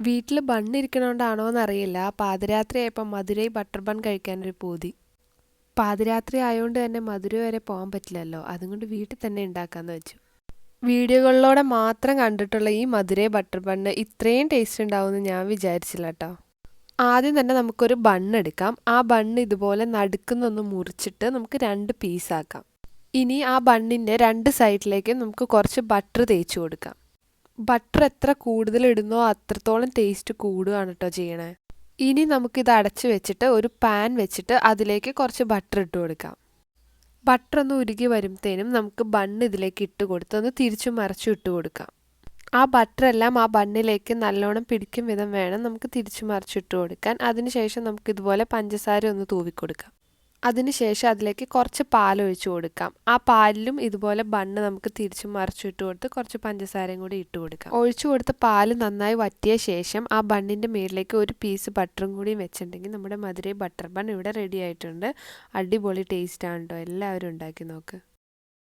വീട്ടിൽ ബണ്ണിരിക്കണോണ്ടാണോന്നറിയില്ല, പാതിരാത്രിയായപ്പോൾ Madurai butter bun കഴിക്കാനൊരു പൂതി. പാതിരാത്രി ആയതുകൊണ്ട് തന്നെ മധുര വരെ പോകാൻ പറ്റില്ലല്ലോ, അതുകൊണ്ട് വീട്ടിൽ തന്നെ ഉണ്ടാക്കാമെന്ന് വെച്ചു. വീഡിയോകളിലൂടെ മാത്രം കണ്ടിട്ടുള്ള ഈ മധുരൈ ബട്ടർ ബണ്ണ് ഇത്രയും ടേസ്റ്റ് ഉണ്ടാവുമെന്ന് ഞാൻ വിചാരിച്ചില്ല കേട്ടോ. ആദ്യം തന്നെ നമുക്കൊരു ബണ്ണെടുക്കാം. ആ ബണ്ണ് ഇതുപോലെ നടുക്കുന്നൊന്ന് മുറിച്ചിട്ട് നമുക്ക് 2 പീസാക്കാം. ഇനി ആ ബണ്ണിൻ്റെ 2 സൈഡിലേക്കും നമുക്ക് കുറച്ച് ബട്ടർ തേച്ച് കൊടുക്കാം. ബട്ടർ എത്ര കൂടുതൽ ഇടുന്നോ അത്രത്തോളം ടേസ്റ്റ് കൂടുകയാണ് കേട്ടോ ചെയ്യണേ. ഇനി നമുക്കിത് അടച്ച് വെച്ചിട്ട് ഒരു പാൻ വെച്ചിട്ട് അതിലേക്ക് കുറച്ച് ബട്ടർ ഇട്ട് കൊടുക്കാം. ബട്ടർ ഒന്ന് ഉരുകി വരുമ്പോഴത്തേനും നമുക്ക് ബണ്ണ് ഇതിലേക്ക് ഇട്ട് കൊടുത്ത് ഒന്ന് തിരിച്ചും മറിച്ചും ഇട്ട് കൊടുക്കാം. ആ ബട്ടറെല്ലാം ആ ബണ്ണിലേക്ക് നല്ലോണം പിടിക്കും വിധം വേണം നമുക്ക് തിരിച്ചു മറിച്ചിട്ട് കൊടുക്കാൻ. അതിനുശേഷം നമുക്ക് ഇതുപോലെ പഞ്ചസാര ഒന്ന് തൂവിക്കൊടുക്കാം. അതിനുശേഷം അതിലേക്ക് കുറച്ച് പാൽ ഒഴിച്ചു കൊടുക്കാം. ആ പാലിലും ഇതുപോലെ ബണ്ണ് നമുക്ക് തിരിച്ചും മറിച്ചും ഇട്ട് കൊടുത്ത് കുറച്ച് പഞ്ചസാരയും കൂടി ഇട്ട് കൊടുക്കാം. ഒഴിച്ചു കൊടുത്ത പാൽ നന്നായി വറ്റിയ ശേഷം ആ ബണ്ണിൻ്റെ മുകളിലേക്ക് ഒരു പീസ് ബട്ടറും കൂടി വെച്ചിട്ടുണ്ടെങ്കിൽ നമ്മുടെ മധുരൈ ബട്ടർ ബൺ ഇവിടെ റെഡി ആയിട്ടുണ്ട്. അടിപൊളി ടേസ്റ്റാണ് കേട്ടോ, എല്ലാവരും ഉണ്ടാക്കി നോക്ക്.